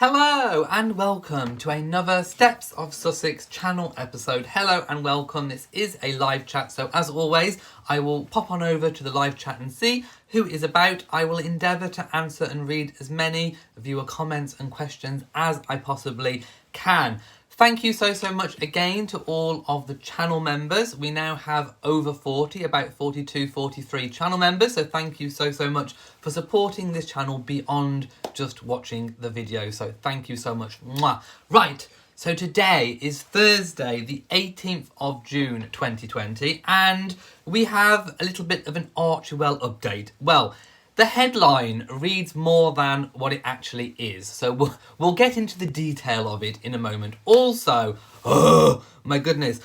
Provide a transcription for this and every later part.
Hello and welcome to another Steps of Sussex channel episode. Hello and welcome. This is a live chat, so as always, I will pop on over to the live chat and see who is about. I will endeavour to answer and read as many viewer comments and questions as I possibly can. Thank you so much again to all of the channel members. We now have over 40, about 42, 43 channel members. So thank you so much for supporting this channel beyond just watching the video. So thank you so much. Mwah. Right, so today is Thursday, the 18th of June 2020, and we have a little bit of an Archewell update. Well, the headline reads more than what it actually is, so we'll get into the detail of it in a moment. Also, oh my goodness,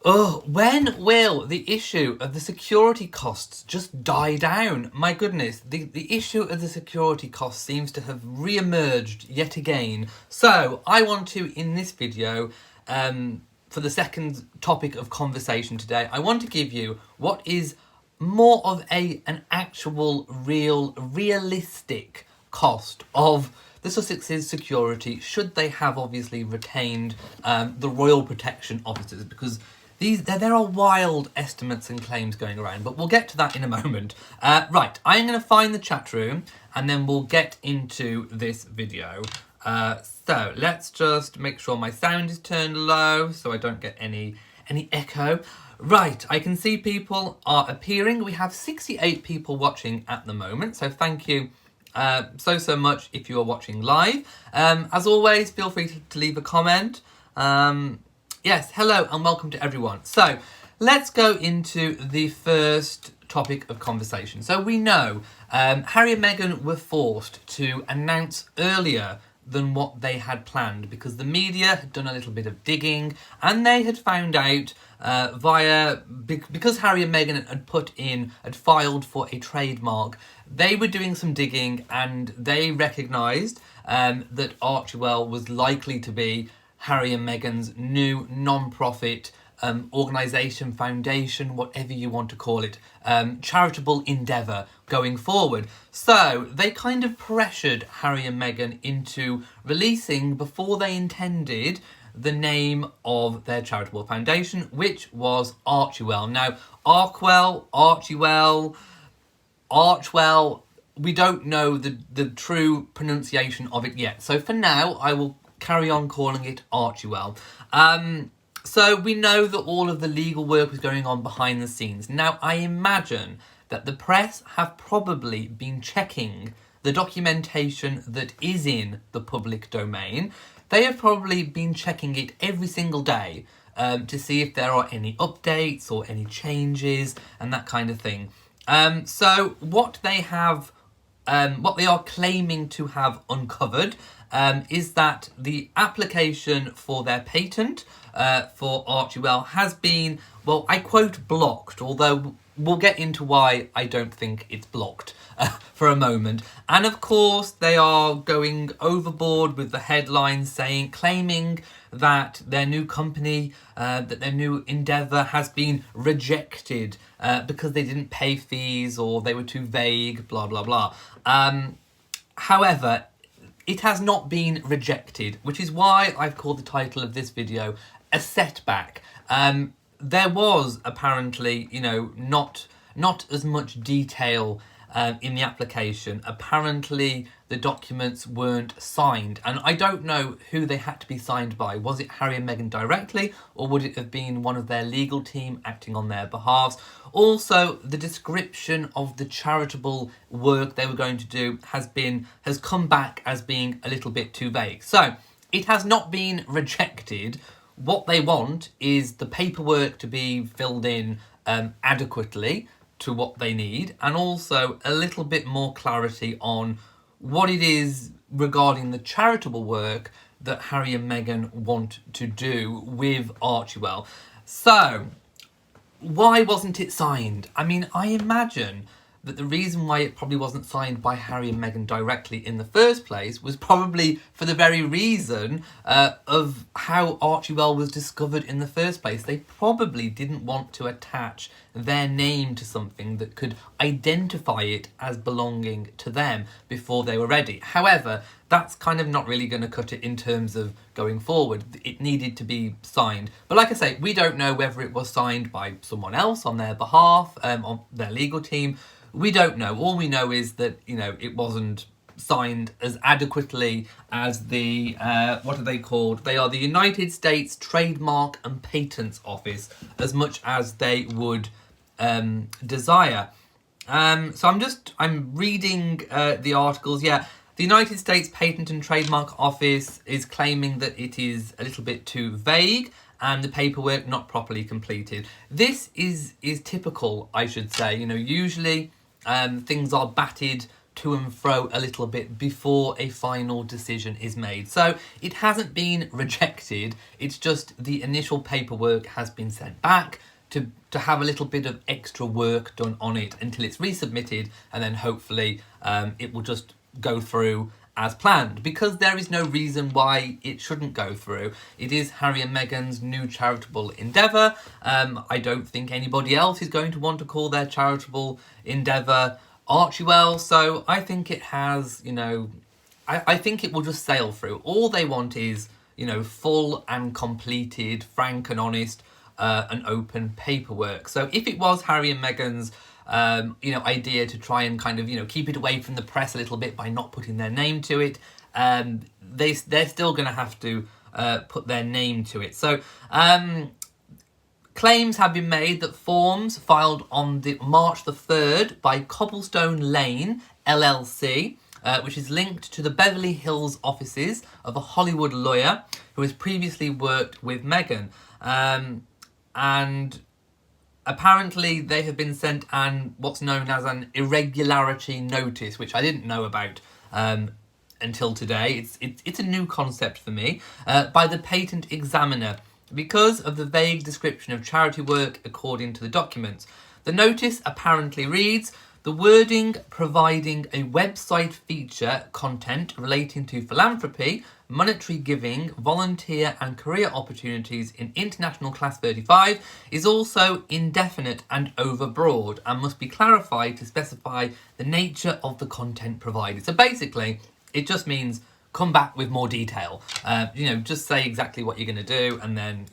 when will the issue of the security costs just die down? My goodness, the issue of the security costs seems to have re-emerged yet again. So I want to, in this video, for the second topic of conversation today, I want to give you what is more of an actual realistic cost of the Sussex's security, should they have obviously retained the royal protection officers, because there are wild estimates and claims going around, but we'll get to that in a moment. Right, I'm going to find the chat room and then we'll get into this video. So let's just make sure my sound is turned low so I don't get any echo. Right, I can see people are appearing. We have 68 people watching at the moment, so thank you so much if you are watching live. As always, feel free to leave a comment. Yes, hello and welcome to everyone. So let's go into the first topic of conversation. So we know Harry and Meghan were forced to announce earlier than what they had planned because the media had done a little bit of digging and they had found out because Harry and Meghan had filed for a trademark. They were doing some digging and they recognised that Archewell was likely to be Harry and Meghan's new non-profit organisation, foundation, whatever you want to call it, charitable endeavour going forward. So they kind of pressured Harry and Meghan into releasing, before they intended, the name of their charitable foundation, which was Archewell. Now, Archewell, we don't know the true pronunciation of it yet. So for now, I will carry on calling it Archewell. So we know that all of the legal work was going on behind the scenes. Now, I imagine that the press have probably been checking the documentation that is in the public domain. They have probably been checking it every single day to see if there are any updates or any changes and that kind of thing. So what they are claiming to have uncovered is that the application for their patent for Archewell has been, well, I quote, blocked, although we'll get into why I don't think it's blocked for a moment. And of course, they are going overboard with the headlines claiming that their new company, that their new endeavour has been rejected because they didn't pay fees or they were too vague, blah, blah, blah. However, it has not been rejected, which is why I've called the title of this video a setback. There was apparently, not as much detail in the application. Apparently, the documents weren't signed, and I don't know who they had to be signed by. Was it Harry and Meghan directly, or would it have been one of their legal team acting on their behalves? Also, the description of the charitable work they were going to do has come back as being a little bit too vague. So, it has not been rejected. What they want is the paperwork to be filled in adequately to what they need, and also a little bit more clarity on what it is regarding the charitable work that Harry and Meghan want to do with Archewell. So, why wasn't it signed? I mean, I imagine that the reason why it probably wasn't signed by Harry and Meghan directly in the first place was probably for the very reason of how Archewell was discovered in the first place. They probably didn't want to attach their name to something that could identify it as belonging to them before they were ready. However, that's kind of not really going to cut it in terms of going forward. It needed to be signed. But like I say, we don't know whether it was signed by someone else on their behalf, on their legal team. We don't know. All we know is that, it wasn't signed as adequately as the, what are they called? They are the United States Trademark and Patents Office, as much as they would desire. So I'm reading the articles. Yeah, the United States Patent and Trademark Office is claiming that it is a little bit too vague and the paperwork not properly completed. This is typical, I should say. Usually things are batted to and fro a little bit before a final decision is made. So it hasn't been rejected, it's just the initial paperwork has been sent back to have a little bit of extra work done on it until it's resubmitted, and then hopefully it will just go through as planned, because there is no reason why it shouldn't go through. It is Harry and Meghan's new charitable endeavour. I don't think anybody else is going to want to call their charitable endeavour Archewell, so I think it has, I think it will just sail through. All they want is, full and completed, frank and honest and open paperwork. So if it was Harry and Meghan's idea to try and kind of, keep it away from the press a little bit by not putting their name to it, they're still going to have to put their name to it. So claims have been made that forms filed on March the 3rd by Cobblestone Lane LLC, which is linked to the Beverly Hills offices of a Hollywood lawyer who has previously worked with Meghan. And apparently they have been sent what's known as an irregularity notice, which I didn't know about until today. It's a new concept for me, by the patent examiner, because of the vague description of charity work according to the documents. The notice apparently reads, the wording providing a website feature content relating to philanthropy, monetary giving, volunteer and career opportunities in International Class 35 is also indefinite and overbroad and must be clarified to specify the nature of the content provided. So basically, it just means come back with more detail. Just say exactly what you're going to do, and then,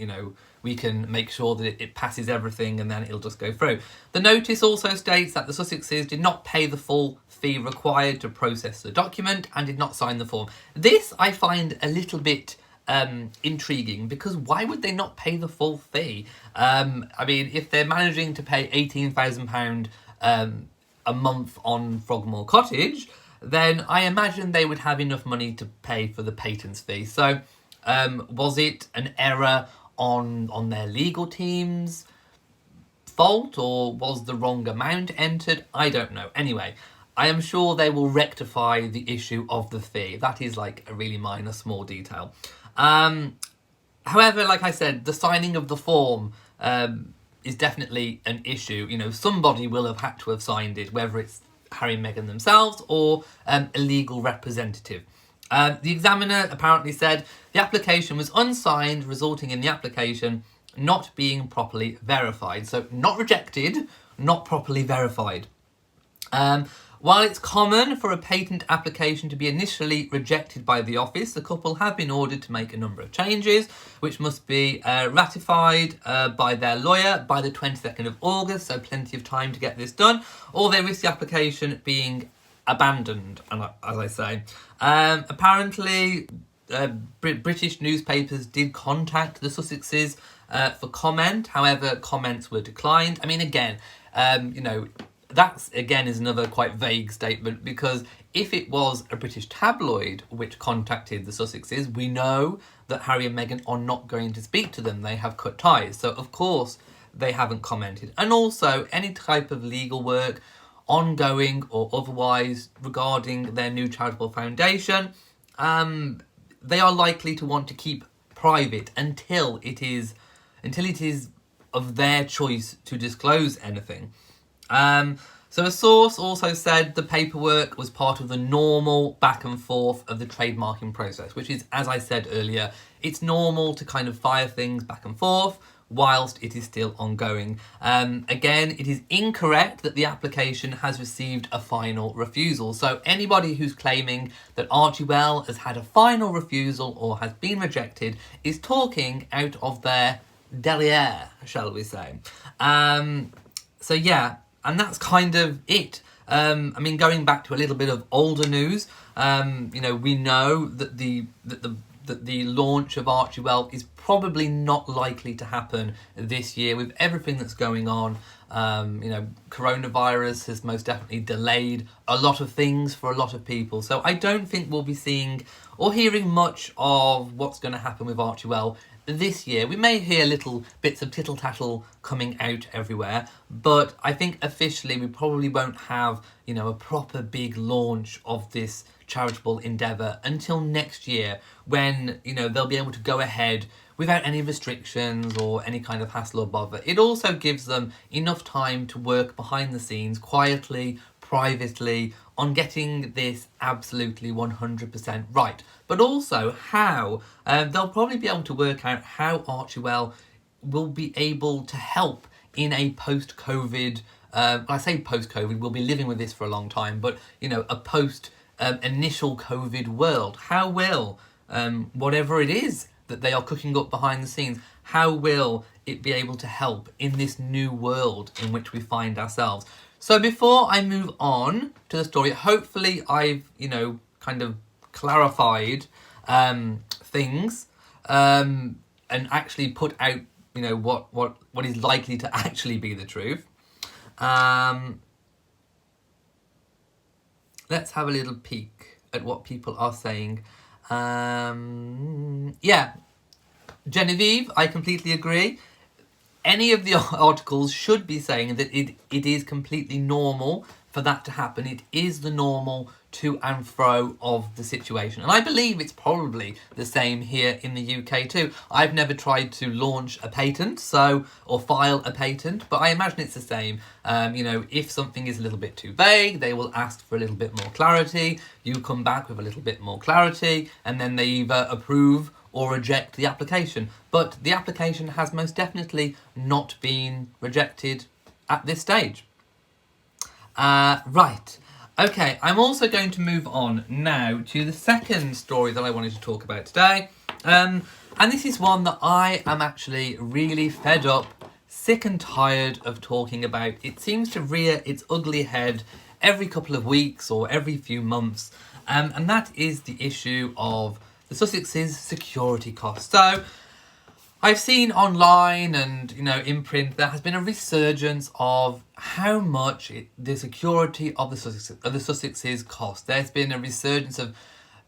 we can make sure that it passes everything, and then it'll just go through. The notice also states that the Sussexes did not pay the full fee required to process the document and did not sign the form. This I find a little bit intriguing, because why would they not pay the full fee? If they're managing to pay £18,000 a month on Frogmore Cottage, then I imagine they would have enough money to pay for the patents fee. So was it an error on their legal team's fault, or was the wrong amount entered? I don't know. Anyway, I am sure they will rectify the issue of the fee. That is like a really minor, small detail. However, like I said, the signing of the form is definitely an issue. Somebody will have had to have signed it, whether it's Harry and Meghan themselves or a legal representative. The examiner apparently said the application was unsigned, resulting in the application not being properly verified. So not rejected, not properly verified. While it's common for a patent application to be initially rejected by the office, the couple have been ordered to make a number of changes, which must be ratified by their lawyer by the 22nd of August, so plenty of time to get this done, or they risk the application being abandoned, as I say. Apparently, British newspapers did contact the Sussexes for comment. However, comments were declined. Again, that's, again, is another quite vague statement, because if it was a British tabloid which contacted the Sussexes, we know that Harry and Meghan are not going to speak to them. They have cut ties. So, of course, they haven't commented. And also, any type of legal work, ongoing or otherwise, regarding their new charitable foundation, they are likely to want to keep private until it is of their choice to disclose anything. So a source also said the paperwork was part of the normal back and forth of the trademarking process, which is, as I said earlier, it's normal to kind of fire things back and forth whilst it is still ongoing. Again, it is incorrect that the application has received a final refusal. So anybody who's claiming that ARCHEWELL has had a final refusal or has been rejected is talking out of their derriere, shall we say. So yeah, and that's kind of it. I mean, going back to a little bit of older news, we know that the launch of ARCHEWELL is probably not likely to happen this year with everything that's going on. Coronavirus has most definitely delayed a lot of things for a lot of people. So I don't think we'll be seeing or hearing much of what's going to happen with ARCHEWELL this year. We may hear little bits of tittle-tattle coming out everywhere, but I think officially we probably won't have, a proper big launch of this charitable endeavour until next year, when, they'll be able to go ahead without any restrictions or any kind of hassle or bother. It also gives them enough time to work behind the scenes, quietly, privately, on getting this absolutely 100% right. But also how they'll probably be able to work out how ARCHEWELL will be able to help in a post-COVID, I say post-COVID, we'll be living with this for a long time, but, a post-initial COVID world. How will, whatever it is that they are cooking up behind the scenes, how will it be able to help in this new world in which we find ourselves? So before I move on to the story, hopefully I've, kind of clarified things and actually put out, what is likely to actually be the truth. Let's have a little peek at what people are saying. Genevieve, I completely agree. Any of the articles should be saying that it is completely normal for that to happen. It is the normal to and fro of the situation. And I believe it's probably the same here in the UK too. I've never tried to launch a patent, or file a patent, but I imagine it's the same. If something is a little bit too vague, they will ask for a little bit more clarity. You come back with a little bit more clarity, and then they either approve or reject the application. But the application has most definitely not been rejected at this stage. Right. Okay, I'm also going to move on now to the second story that I wanted to talk about today. And this is one that I am actually really fed up, sick and tired of talking about. It seems to rear its ugly head every couple of weeks or every few months. And that is the issue of the Sussex's security costs. So I've seen online and, in print, there has been a resurgence of how much the security of the Sussexes cost. There's been a resurgence of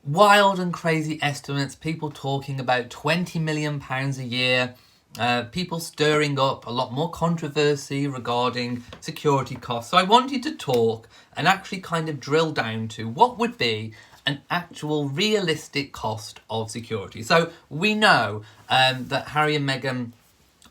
wild and crazy estimates, people talking about £20 million a year, people stirring up a lot more controversy regarding security costs. So I wanted to talk and actually kind of drill down to what would be an actual realistic cost of security. So we know that Harry and Meghan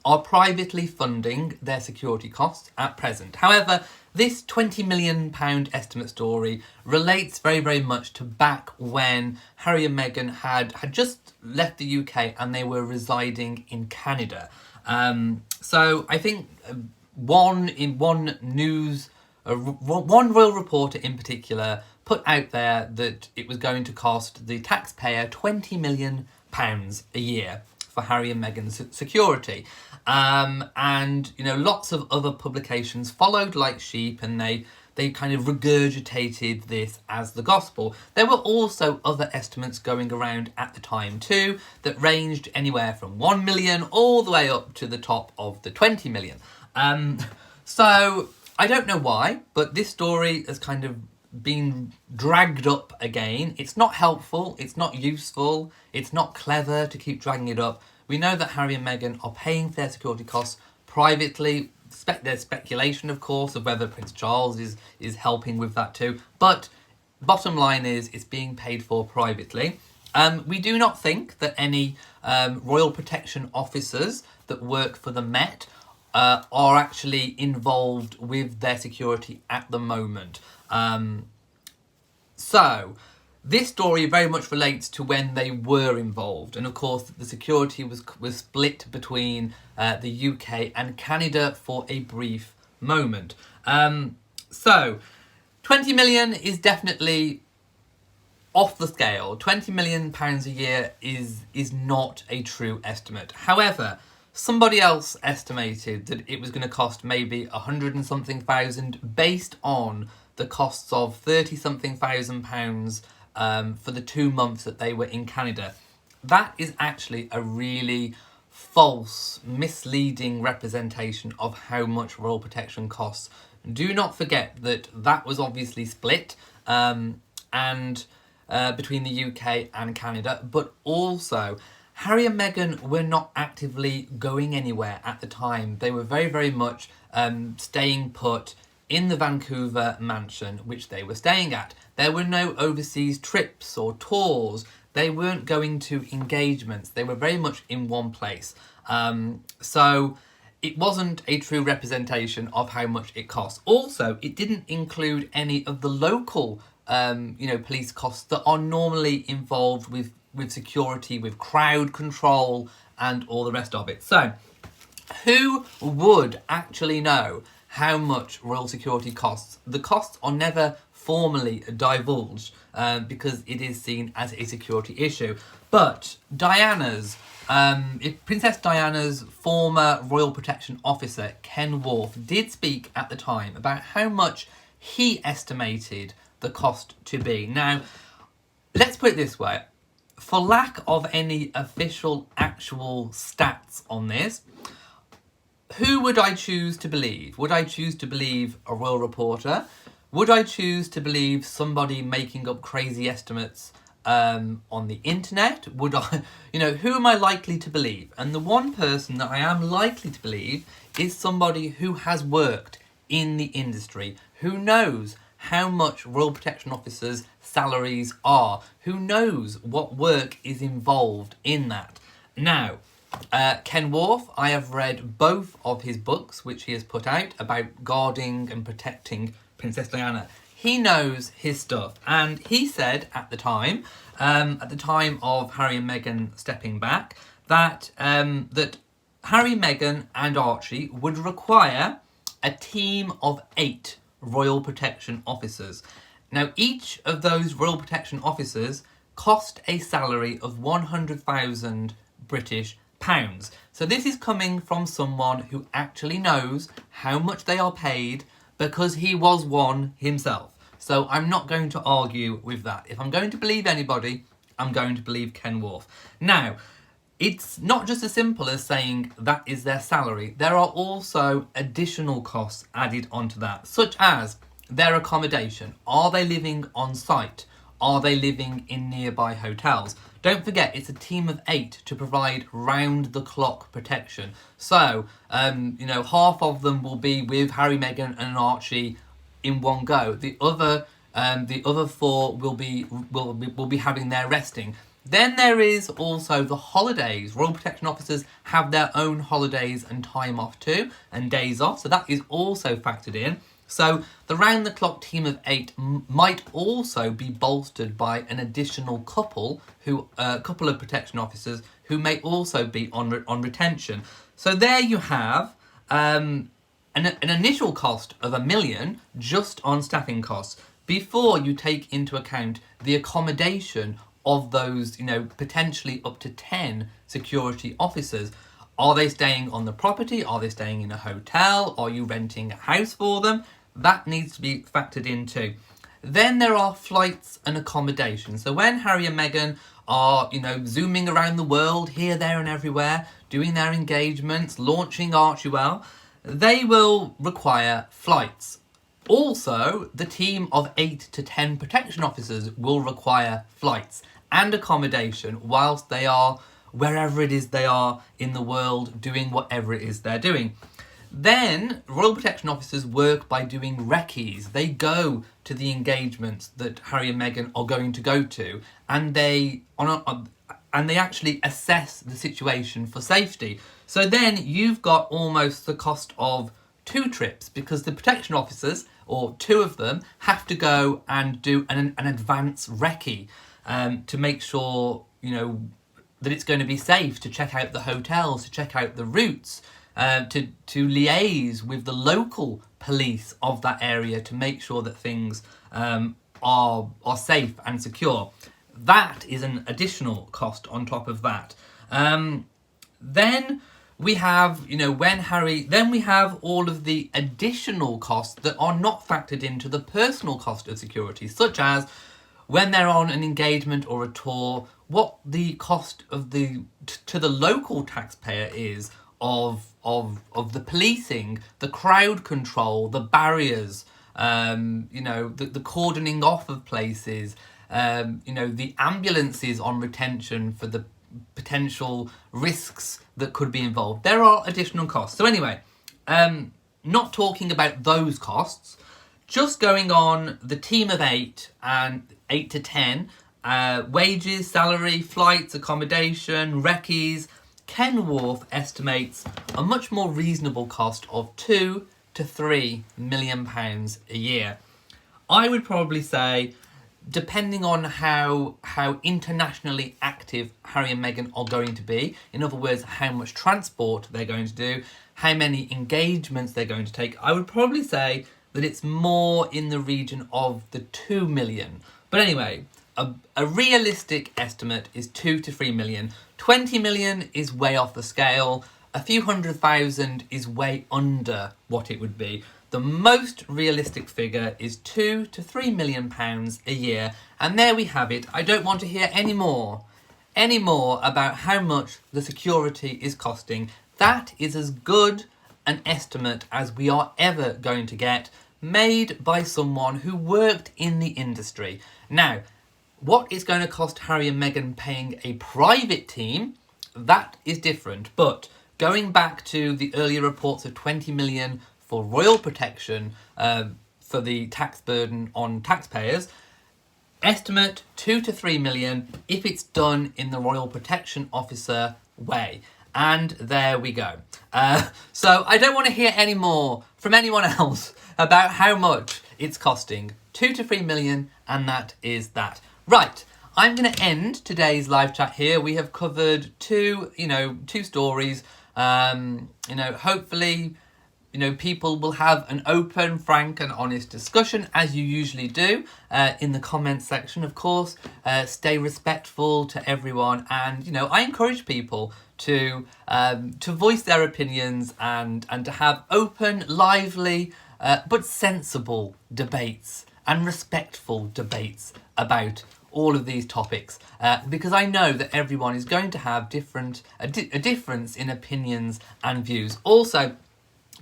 are privately funding their security costs at present. However, this £20 million estimate story relates very, very much to back when Harry and Meghan had just left the UK and they were residing in Canada. So I think one royal reporter in particular put out there that it was going to cost the taxpayer £20 million a year for Harry and Meghan's security. And, lots of other publications followed like sheep, and they kind of regurgitated this as the gospel. There were also other estimates going around at the time too that ranged anywhere from 1 million all the way up to the top of the 20 million. So I don't know why, but this story has kind of been dragged up again. It's not helpful, it's not useful, it's not clever to keep dragging it up. We know that Harry and Meghan are paying for their security costs privately. There's speculation, of course, of whether Prince Charles is helping with that too. But bottom line is, it's being paid for privately. We do not think that any royal protection officers that work for the Met are actually involved with their security at the moment. So this story very much relates to when they were involved, and of course the security was split between the UK and Canada for a brief moment. So 20 million is definitely off the scale. £20 million a year is not a true estimate. However, somebody else estimated that it was going to cost maybe 100 and something thousand based on the costs of 30 something thousand pounds for the 2 months that they were in Canada. That is actually a really false, misleading representation of how much royal protection costs. Do not forget that that was obviously split and between the UK and Canada, but also Harry and Meghan were not actively going anywhere at the time. They were very, very much staying put in the Vancouver mansion, which they were staying at. There were no overseas trips or tours. They weren't going to engagements. They were very much in one place. So it wasn't a true representation of how much it costs. Also, it didn't include any of the local police costs that are normally involved with security, with crowd control and all the rest of it. So who would actually know how much royal security costs? The costs are never formally divulged because it is seen as a security issue. But Princess Diana's former royal protection officer, Ken Worth, did speak at the time about how much he estimated the cost to be. Now, let's put it this way. For lack of any official actual stats on this, who would I choose to believe? Would I choose to believe a royal reporter? Would I choose to believe somebody making up crazy estimates on the internet? Would I, who am I likely to believe? And the one person that I am likely to believe is somebody who has worked in the industry, who knows how much royal protection officers' salaries are, who knows what work is involved in that. Now, Ken Worth, I have read both of his books, which he has put out about guarding and protecting Princess Diana. He knows his stuff, and he said at the time of Harry and Meghan stepping back, that that Harry, Meghan, and Archie would require a team of 8 royal protection officers. Now, each of those royal protection officers cost a salary of 100,000 British pounds. So this is coming from someone who actually knows how much they are paid because he was one himself. So I'm not going to argue with that. If I'm going to believe anybody, I'm going to believe Ken Worth. Now, it's not just as simple as saying that is their salary. There are also additional costs added onto that, such as their accommodation. Are they living on site? Are they living in nearby hotels? Don't forget, it's a team of 8 to provide round-the-clock protection. So, half of them will be with Harry, Meghan, and Archie in one go. The other 4 will be having their resting. Then there is also the holidays. Royal Protection Officers have their own holidays and time off too, and days off, so that is also factored in. So the round-the-clock team of 8 might also be bolstered by an additional couple of protection officers who may also be on retention. So there you have an initial cost of £1 million just on staffing costs before you take into account the accommodation of those, potentially up to 10 security officers. Are they staying on the property? Are they staying in a hotel? Are you renting a house for them? That needs to be factored in too. Then there are flights and accommodation. So when Harry and Meghan are, zooming around the world, here, there and everywhere, doing their engagements, launching ARCHEWELL, they will require flights. Also, the team of 8 to 10 protection officers will require flights and accommodation whilst they are wherever it is they are in the world doing whatever it is they're doing. Then, Royal Protection Officers work by doing recce's. They go to the engagements that Harry and Meghan are going to go to, and they actually assess the situation for safety. So then you've got almost the cost of 2 trips, because the protection officers or two of them, have to go and do an advance recce to make sure, that it's going to be safe, to check out the hotels, to check out the routes, to liaise with the local police of that area to make sure that things are safe and secure. That is an additional cost on top of that. Then we have, then we have all of the additional costs that are not factored into the personal cost of security, such as when they're on an engagement or a tour, what the cost of to the local taxpayer is of the policing, the crowd control, the barriers, the cordoning off of places, the ambulances on retention for the potential risks that could be involved. There are additional costs. So anyway, not talking about those costs, just going on the team of 8 and 8 to 10, wages, salary, flights, accommodation, recce's, Ken Wharf estimates a much more reasonable cost of £2 to £3 million a year. I would probably say, depending on how internationally active Harry and Meghan are going to be, in other words, how much transport they're going to do, how many engagements they're going to take, I would probably say that it's more in the region of the 2 million. But anyway, a realistic estimate is 2 to 3 million. 20 million is way off the scale. A few 100,000 is way under what it would be. The most realistic figure is 2 to 3 million pounds a year. And there we have it. I don't want to hear any more about how much the security is costing. That is as good an estimate as we are ever going to get, made by someone who worked in the industry. Now, what is going to cost Harry and Meghan paying a private team, that is different. But going back to the earlier reports of 20 million for royal protection for the tax burden on taxpayers, estimate 2 to 3 million if it's done in the royal protection officer way. And there we go. So I don't want to hear any more from anyone else about how much it's costing. 2 to 3 million, and that is that. Right, I'm going to end today's live chat here. We have covered two stories. Hopefully, people will have an open, frank and honest discussion, as you usually do, in the comments section, of course. Stay respectful to everyone, and, I encourage people to voice their opinions and to have open, lively, but sensible debates and respectful debates about all of these topics, because I know that everyone is going to have a difference in opinions and views. Also,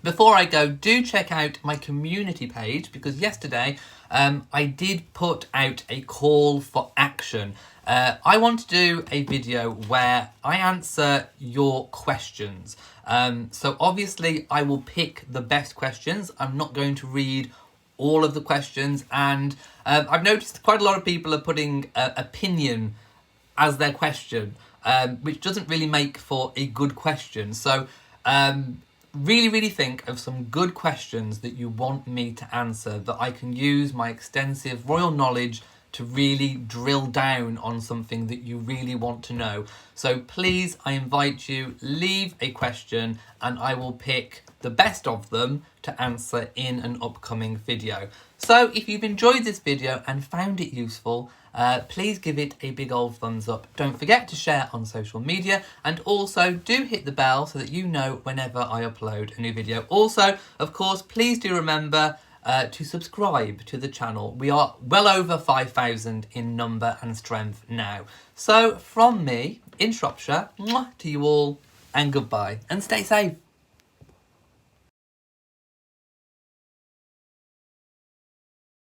before I go, do check out my community page, because yesterday I did put out a call for action. I want to do a video where I answer your questions. So obviously I will pick the best questions. I'm not going to read all of the questions, and I've noticed quite a lot of people are putting opinion as their question, which doesn't really make for a good question. So really think of some good questions that you want me to answer, that I can use my extensive royal knowledge to really drill down on something that you really want to know. So please, I invite you, leave a question and I will pick the best of them to answer in an upcoming video. So if you've enjoyed this video and found it useful, please give it a big old thumbs up. Don't forget to share on social media, and also do hit the bell so that you know whenever I upload a new video. Also, of course, please do remember to subscribe to the channel. We are well over 5,000 in number and strength now. So from me in Shropshire, to you all, and goodbye, and stay safe.